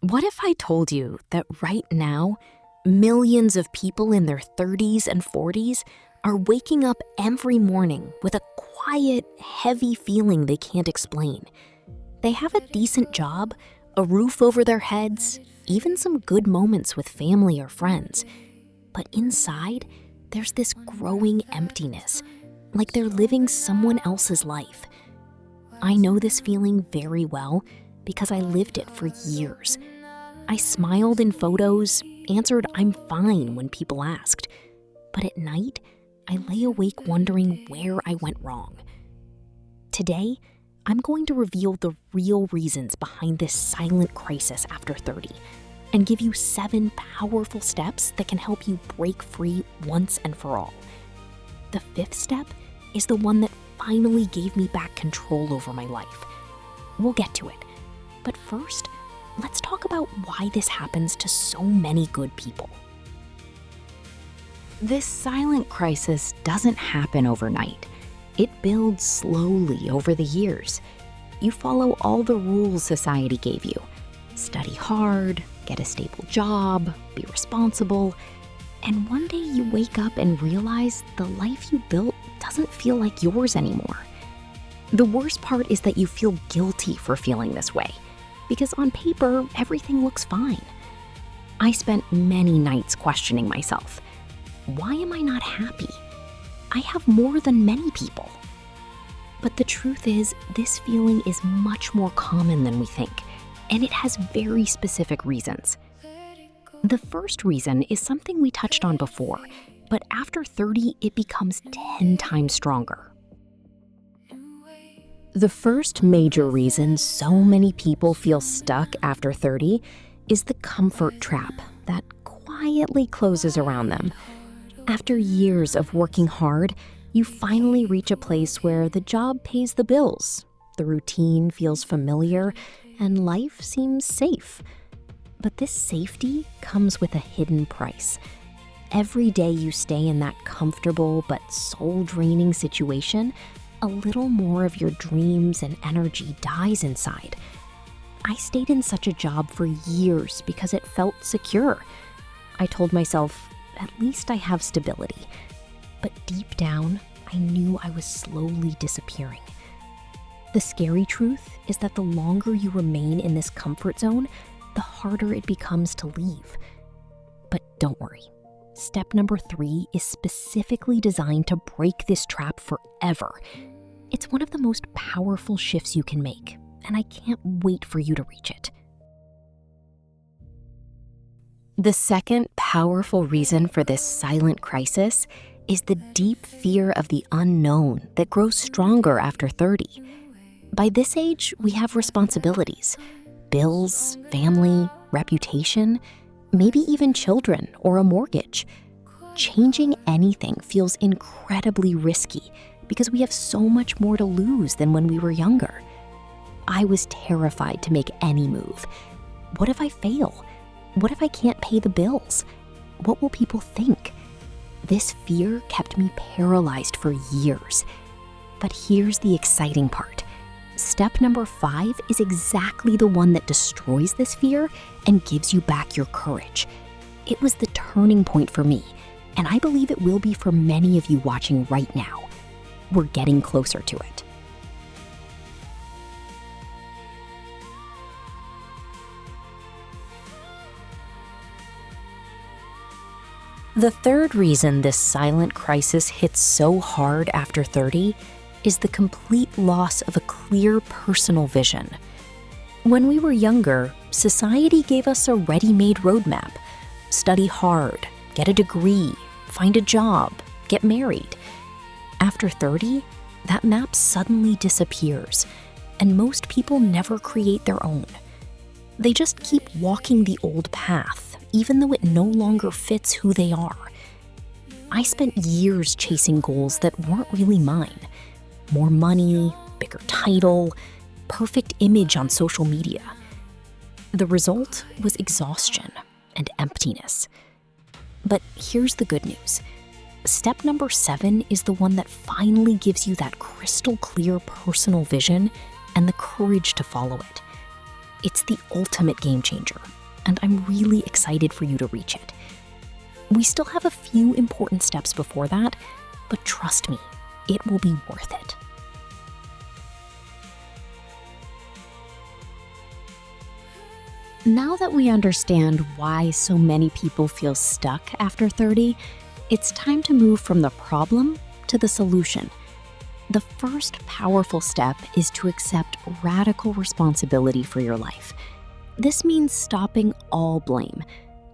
What if I told you that right now, millions of people in their 30s and 40s are waking up every morning with a quiet, heavy feeling they can't explain? They have a decent job, a roof over their heads, even some good moments with family or friends. But inside, there's this growing emptiness, like they're living someone else's life. I know this feeling very well because I lived it for years. I smiled in photos, answered I'm fine when people asked. But at night, I lay awake wondering where I went wrong. Today, I'm going to reveal the real reasons behind this silent crisis after 30 and give you 7 powerful steps that can help you break free once and for all. The 5th step is the one that finally gave me back control over my life. We'll get to it. But first, let's talk about why this happens to so many good people. This silent crisis doesn't happen overnight. It builds slowly over the years. You follow all the rules society gave you. Study hard, get a stable job, be responsible, and one day you wake up and realize the life you built doesn't feel like yours anymore. The worst part is that you feel guilty for feeling this way, because on paper, everything looks fine. I spent many nights questioning myself. Why am I not happy? I have more than many people. But the truth is, this feeling is much more common than we think, and it has very specific reasons. The first reason is something we touched on before, but after 30, it becomes 10 times stronger. The first major reason so many people feel stuck after 30 is the comfort trap that quietly closes around them. After years of working hard, you finally reach a place where the job pays the bills, the routine feels familiar, and life seems safe. But this safety comes with a hidden price. Every day you stay in that comfortable but soul-draining situation, a little more of your dreams and energy dies inside. I stayed in such a job for years because it felt secure. I told myself, at least I have stability. But deep down, I knew I was slowly disappearing. The scary truth is that the longer you remain in this comfort zone, the harder it becomes to leave. But don't worry. Step number 3 is specifically designed to break this trap forever. It's one of the most powerful shifts you can make, and I can't wait for you to reach it. The second powerful reason for this silent crisis is the deep fear of the unknown that grows stronger after 30. By this age, we have responsibilities, bills, family, reputation, maybe even children or a mortgage. Changing anything feels incredibly risky because we have so much more to lose than when we were younger. I was terrified to make any move. What if I fail? What if I can't pay the bills? What will people think? This fear kept me paralyzed for years. But here's the exciting part. Step number 5 is exactly the one that destroys this fear and gives you back your courage. It was the turning point for me, and I believe it will be for many of you watching right now. We're getting closer to it. The third reason this silent crisis hits so hard after 30 is the complete loss of a clear personal vision. When we were younger, society gave us a ready-made roadmap. Study hard, get a degree, find a job, get married. After 30, that map suddenly disappears, and most people never create their own. They just keep walking the old path, even though it no longer fits who they are. I spent years chasing goals that weren't really mine. More money, bigger title, perfect image on social media. The result was exhaustion and emptiness. But here's the good news. Step number 7 is the one that finally gives you that crystal clear personal vision and the courage to follow it. It's the ultimate game changer, and I'm really excited for you to reach it. We still have a few important steps before that, but trust me, it will be worth it. Now that we understand why so many people feel stuck after 30, it's time to move from the problem to the solution. The first powerful step is to accept radical responsibility for your life. This means stopping all blame.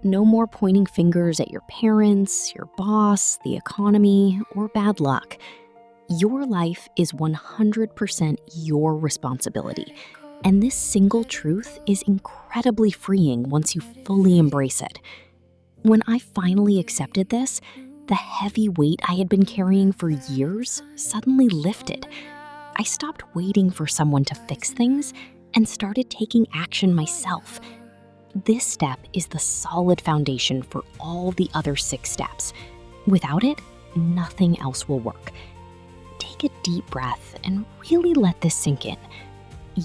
No more pointing fingers at your parents, your boss, the economy, or bad luck. Your life is 100% your responsibility. And this single truth is incredibly freeing once you fully embrace it. When I finally accepted this, the heavy weight I had been carrying for years suddenly lifted. I stopped waiting for someone to fix things and started taking action myself. This step is the solid foundation for all the other 6 steps. Without it, nothing else will work. Take a deep breath and really let this sink in.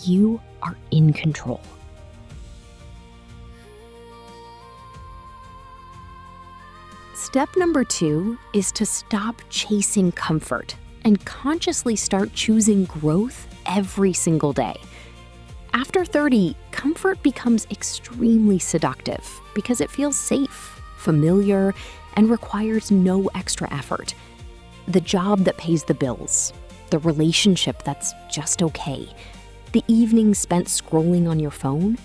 You are in control. Step number 2 is to stop chasing comfort and consciously start choosing growth every single day. After 30, comfort becomes extremely seductive because it feels safe, familiar, and requires no extra effort. The job that pays the bills, the relationship that's just okay, the evenings spent scrolling on your phone,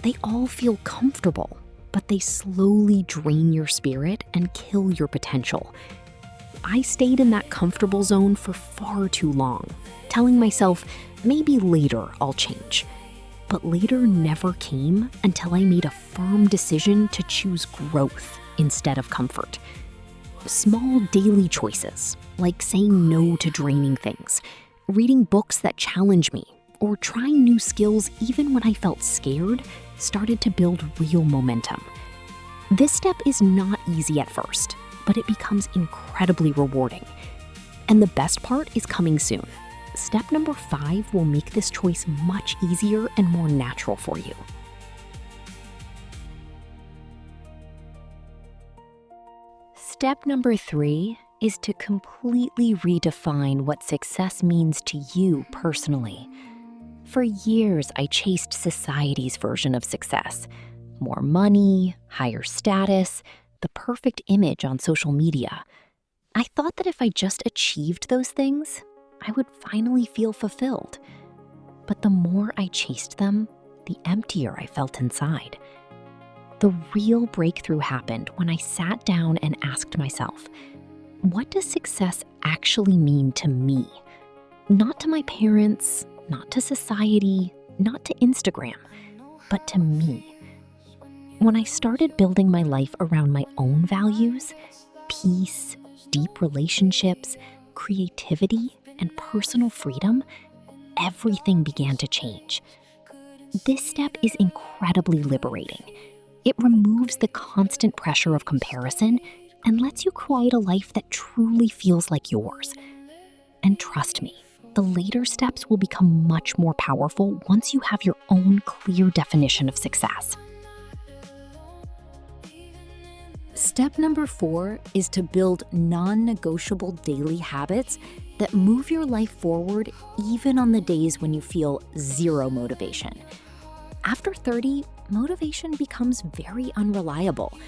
they all feel comfortable, but they slowly drain your spirit and kill your potential. I stayed in that comfortable zone for far too long, telling myself, maybe later I'll change. But later never came until I made a firm decision to choose growth instead of comfort. Small daily choices, like saying no to draining things, reading books that challenge me, or trying new skills even when I felt scared, started to build real momentum. This step is not easy at first, but it becomes incredibly rewarding. And the best part is coming soon. Step number 5 will make this choice much easier and more natural for you. Step number 3 is to completely redefine what success means to you personally. For years, I chased society's version of success. More money, higher status, the perfect image on social media. I thought that if I just achieved those things, I would finally feel fulfilled. But the more I chased them, the emptier I felt inside. The real breakthrough happened when I sat down and asked myself, what does success actually mean to me? Not to my parents, not to society, not to Instagram, but to me. When I started building my life around my own values, peace, deep relationships, creativity, and personal freedom, everything began to change. This step is incredibly liberating. It removes the constant pressure of comparison and lets you create a life that truly feels like yours. And trust me, the later steps will become much more powerful once you have your own clear definition of success. Step number 4 is to build non-negotiable daily habits that move your life forward even on the days when you feel zero motivation. After 30, motivation becomes very unreliable.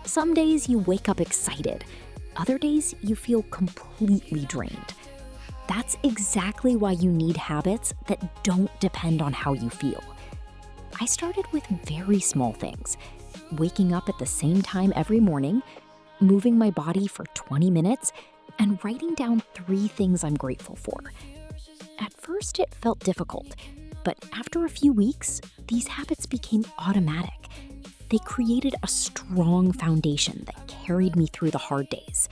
Some days you wake up excited. Other days you feel completely drained. That's exactly why you need habits that don't depend on how you feel. I started with very small things. Waking up at the same time every morning, moving my body for 20 minutes, and writing down 3 things I'm grateful for. At first, it felt difficult, but after a few weeks, these habits became automatic. They created a strong foundation that carried me through the hard days.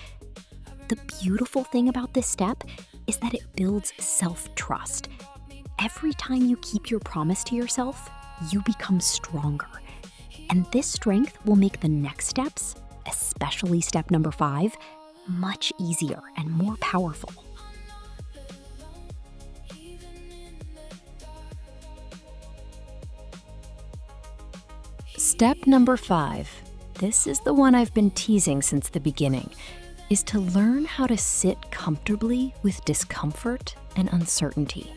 The beautiful thing about this step is that it builds self-trust. Every time you keep your promise to yourself, you become stronger. And this strength will make the next steps, especially step number 5, much easier and more powerful. Step number 5, this is the one I've been teasing since the beginning, is to learn how to sit comfortably with discomfort and uncertainty.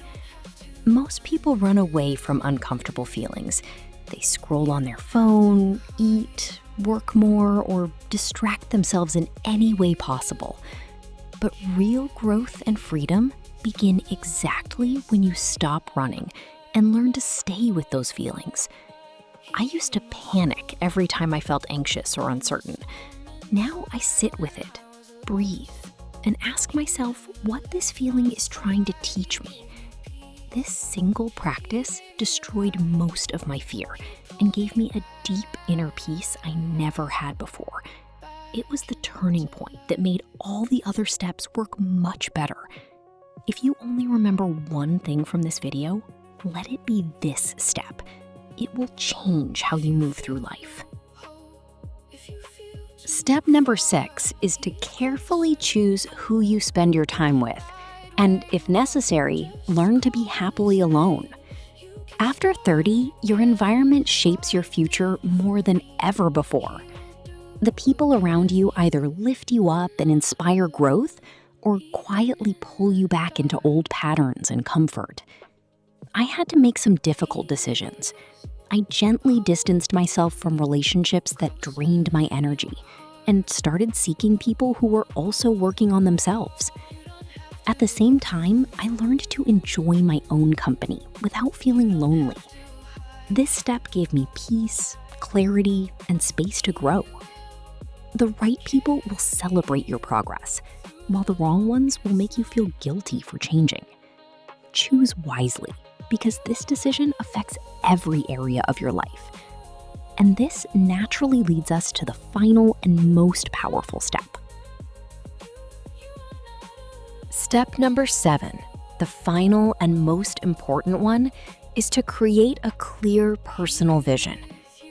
Most people run away from uncomfortable feelings. They scroll on their phone, eat, work more, or distract themselves in any way possible. But real growth and freedom begin exactly when you stop running and learn to stay with those feelings. I used to panic every time I felt anxious or uncertain. Now I sit with it, breathe, and ask myself what this feeling is trying to teach me. This single practice destroyed most of my fear and gave me a deep inner peace I never had before. It was the turning point that made all the other steps work much better. If you only remember one thing from this video, let it be this step. It will change how you move through life. Step number 6 is to carefully choose who you spend your time with, and if necessary, learn to be happily alone. After 30, your environment shapes your future more than ever before. The people around you either lift you up and inspire growth, or quietly pull you back into old patterns and comfort. I had to make some difficult decisions. I gently distanced myself from relationships that drained my energy and started seeking people who were also working on themselves. At the same time, I learned to enjoy my own company without feeling lonely. This step gave me peace, clarity, and space to grow. The right people will celebrate your progress, while the wrong ones will make you feel guilty for changing. Choose wisely, because this decision affects every area of your life. And this naturally leads us to the final and most powerful step. Step number 7, the final and most important one, is to create a clear personal vision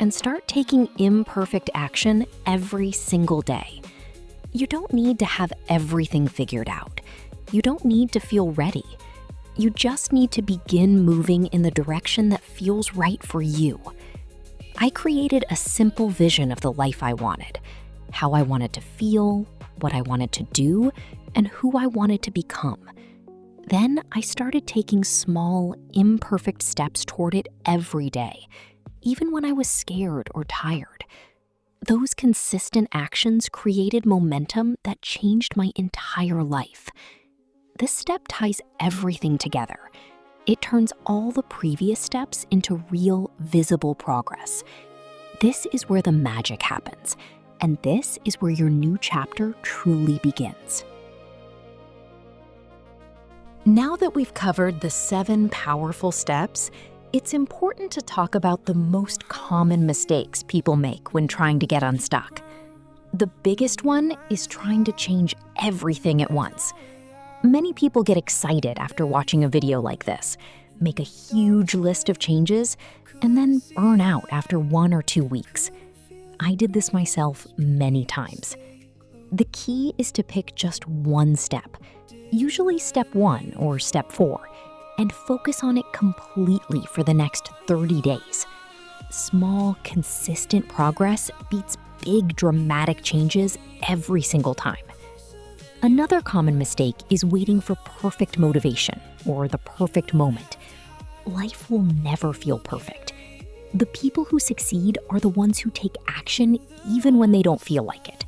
and start taking imperfect action every single day. You don't need to have everything figured out. You don't need to feel ready. You just need to begin moving in the direction that feels right for you. I created a simple vision of the life I wanted, how I wanted to feel, what I wanted to do, and who I wanted to become. Then I started taking small, imperfect steps toward it every day, even when I was scared or tired. Those consistent actions created momentum that changed my entire life. This step ties everything together. It turns all the previous steps into real, visible progress. This is where the magic happens, and this is where your new chapter truly begins. Now that we've covered the 7 powerful steps, it's important to talk about the most common mistakes people make when trying to get unstuck. The biggest one is trying to change everything at once. Many people get excited after watching a video like this, make a huge list of changes, and then burn out after 1 or 2 weeks. I did this myself many times. The key is to pick just one step, usually step 1 or step 4, and focus on it completely for the next 30 days. Small, consistent progress beats big, dramatic changes every single time. Another common mistake is waiting for perfect motivation or the perfect moment. Life will never feel perfect. The people who succeed are the ones who take action even when they don't feel like it.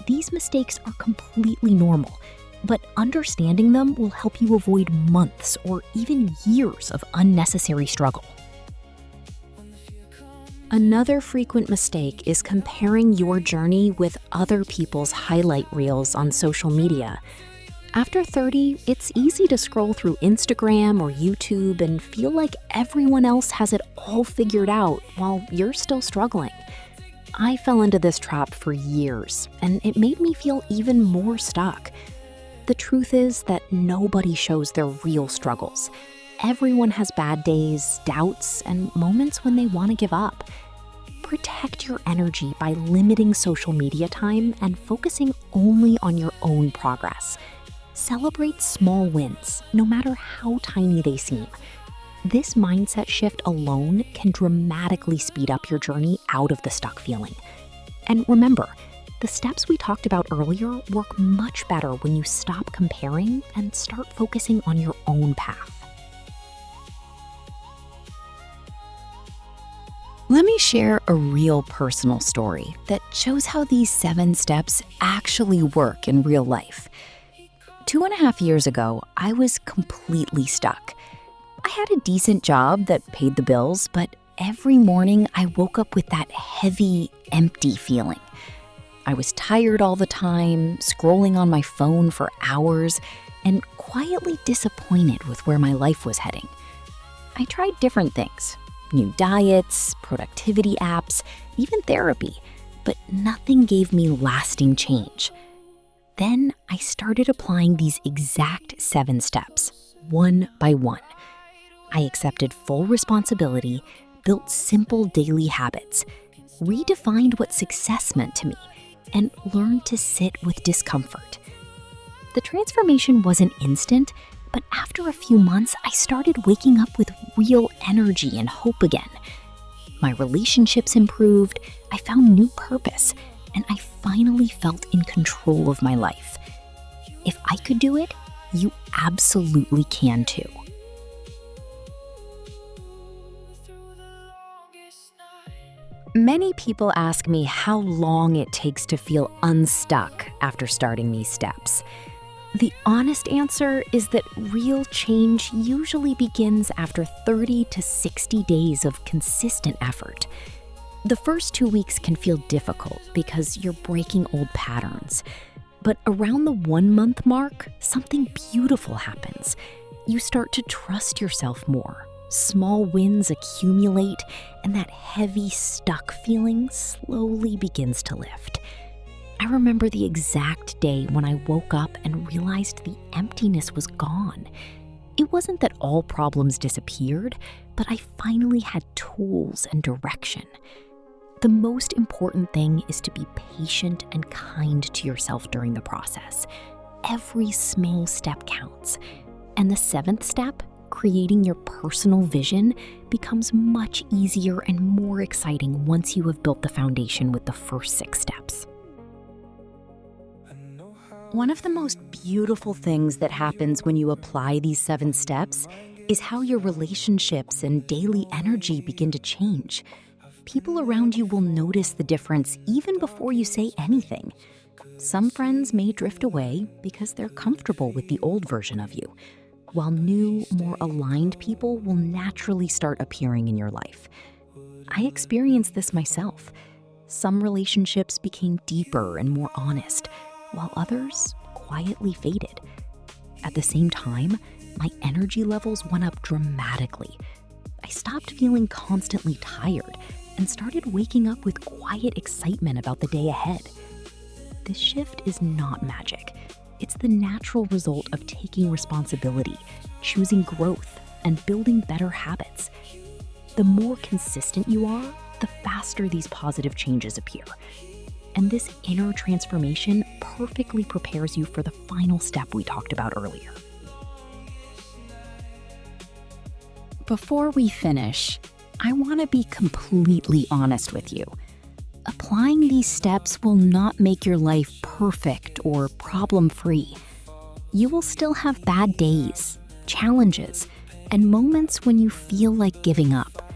These mistakes are completely normal, but understanding them will help you avoid months or even years of unnecessary struggle. Another frequent mistake is comparing your journey with other people's highlight reels on social media. After 30, it's easy to scroll through Instagram or YouTube and feel like everyone else has it all figured out while you're still struggling. I fell into this trap for years, and it made me feel even more stuck. The truth is that nobody shows their real struggles. Everyone has bad days, doubts, and moments when they want to give up. Protect your energy by limiting social media time and focusing only on your own progress. Celebrate small wins, no matter how tiny they seem. This mindset shift alone can dramatically speed up your journey out of the stuck feeling. And remember, the steps we talked about earlier work much better when you stop comparing and start focusing on your own path. Let me share a real personal story that shows how these 7 steps actually work in real life. 2.5 years ago, I was completely stuck. I had a decent job that paid the bills, but every morning I woke up with that heavy, empty feeling. I was tired all the time, scrolling on my phone for hours, and quietly disappointed with where my life was heading. I tried different things. New diets, productivity apps, even therapy, but nothing gave me lasting change. Then I started applying these exact 7 steps, one by one. I accepted full responsibility, built simple daily habits, redefined what success meant to me, and learned to sit with discomfort. The transformation wasn't instant, but after a few months, I started waking up with real energy and hope again. My relationships improved, I found new purpose, and I finally felt in control of my life. If I could do it, you absolutely can too. Many people ask me how long it takes to feel unstuck after starting these steps. The honest answer is that real change usually begins after 30 to 60 days of consistent effort. The first 2 weeks can feel difficult because you're breaking old patterns. But around the 1-month mark, something beautiful happens. You start to trust yourself more. Small wins accumulate, and that heavy, stuck feeling slowly begins to lift. I remember the exact day when I woke up and realized the emptiness was gone. It wasn't that all problems disappeared, but I finally had tools and direction. The most important thing is to be patient and kind to yourself during the process. Every small step counts. And the 7th step, creating your personal vision, becomes much easier and more exciting once you have built the foundation with the first 6 steps. One of the most beautiful things that happens when you apply these 7 steps is how your relationships and daily energy begin to change. People around you will notice the difference even before you say anything. Some friends may drift away because they're comfortable with the old version of you, while new, more aligned people will naturally start appearing in your life. I experienced this myself. Some relationships became deeper and more honest, while others quietly faded. At the same time, my energy levels went up dramatically. I stopped feeling constantly tired and started waking up with quiet excitement about the day ahead. This shift is not magic. It's the natural result of taking responsibility, choosing growth, and building better habits. The more consistent you are, the faster these positive changes appear. And this inner transformation perfectly prepares you for the final step we talked about earlier. Before we finish, I want to be completely honest with you. Applying these steps will not make your life perfect or problem-free. You will still have bad days, challenges, and moments when you feel like giving up.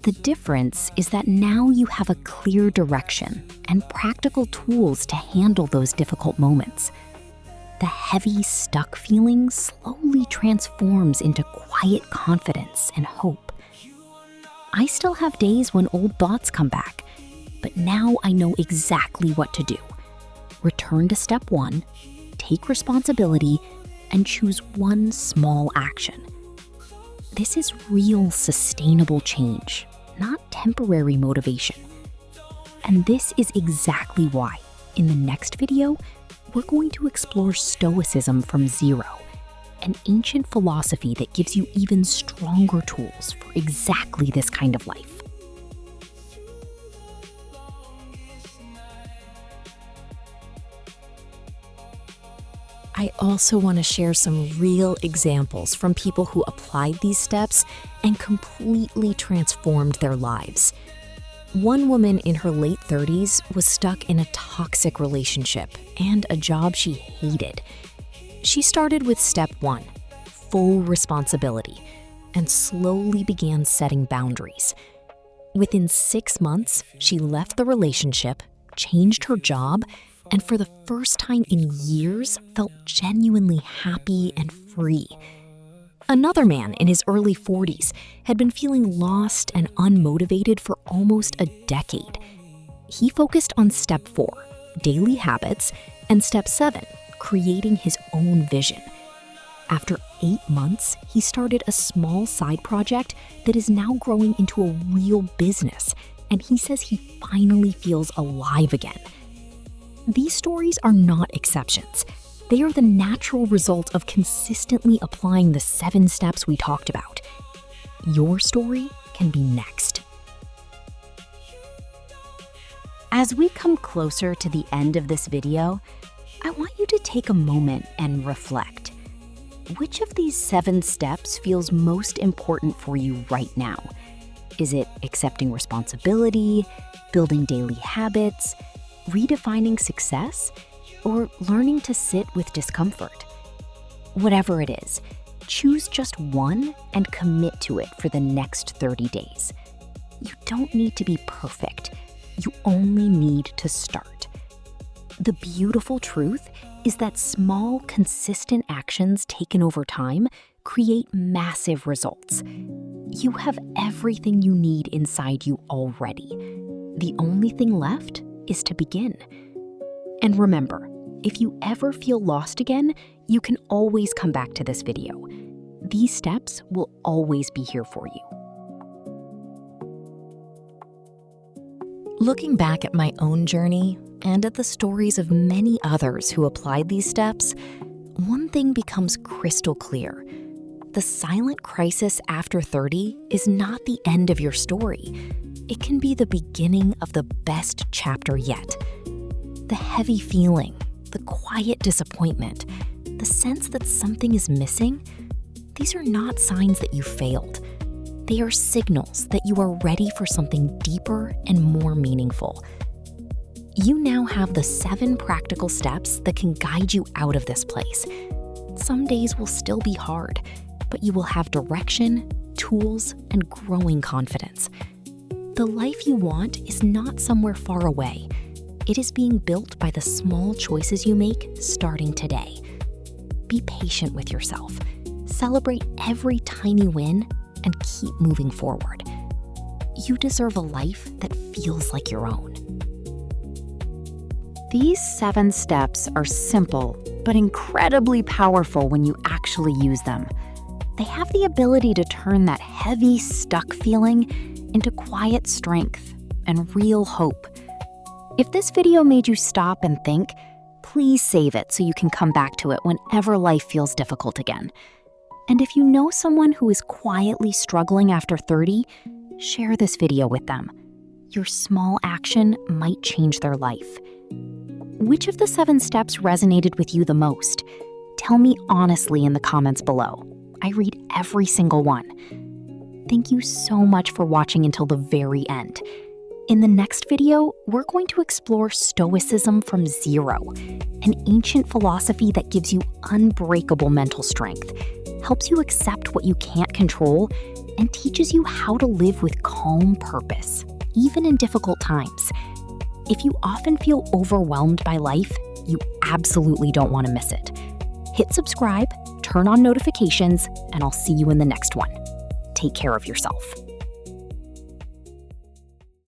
The difference is that now you have a clear direction and practical tools to handle those difficult moments. The heavy, stuck feeling slowly transforms into quiet confidence and hope. I still have days when old thoughts come back, but now I know exactly what to do. Return to step 1, take responsibility, and choose one small action. This is real, sustainable change, not temporary motivation. And this is exactly why, in the next video, we're going to explore Stoicism from zero, an ancient philosophy that gives you even stronger tools for exactly this kind of life. I also want to share some real examples from people who applied these steps and completely transformed their lives. One woman in her late 30s was stuck in a toxic relationship and a job she hated. She started with step 1, full responsibility, and slowly began setting boundaries. Within 6 months, she left the relationship, changed her job, and for the first time in years felt genuinely happy and free. Another man in his early 40s had been feeling lost and unmotivated for almost a decade. He focused on step 4, daily habits, and step 7, creating his own vision. After 8 months, he started a small side project that is now growing into a real business, and he says he finally feels alive again. These stories are not exceptions. They are the natural result of consistently applying the 7 steps we talked about. Your story can be next. As we come closer to the end of this video, I want you to take a moment and reflect. Which of these 7 steps feels most important for you right now? Is it accepting responsibility, building daily habits, redefining success, or learning to sit with discomfort? Whatever it is, choose just one and commit to it for the next 30 days. You don't need to be perfect. You only need to start. The beautiful truth is that small, consistent actions taken over time create massive results. You have everything you need inside you already. The only thing left is to begin. And remember, if you ever feel lost again, you can always come back to this video. These steps will always be here for you. Looking back at my own journey and at the stories of many others who applied these steps, one thing becomes crystal clear. The silent crisis after 30 is not the end of your story. It can be the beginning of the best chapter yet. The heavy feeling, the quiet disappointment, the sense that something is missing, these are not signs that you failed. They are signals that you are ready for something deeper and more meaningful. You now have the 7 practical steps that can guide you out of this place. Some days will still be hard, but you will have direction, tools, and growing confidence. The life you want is not somewhere far away. It is being built by the small choices you make starting today. Be patient with yourself. Celebrate every tiny win and keep moving forward. You deserve a life that feels like your own. These 7 steps are simple, but incredibly powerful when you actually use them. They have the ability to turn that heavy, stuck feeling into quiet strength and real hope. If this video made you stop and think, please save it so you can come back to it whenever life feels difficult again. And if you know someone who is quietly struggling after 30, share this video with them. Your small action might change their life. Which of the 7 steps resonated with you the most? Tell me honestly in the comments below. I read every single one. Thank you so much for watching until the very end. In the next video, we're going to explore Stoicism from zero, an ancient philosophy that gives you unbreakable mental strength, helps you accept what you can't control, and teaches you how to live with calm purpose, even in difficult times. If you often feel overwhelmed by life, you absolutely don't want to miss it. Hit subscribe, turn on notifications, and I'll see you in the next one. Take care of yourself.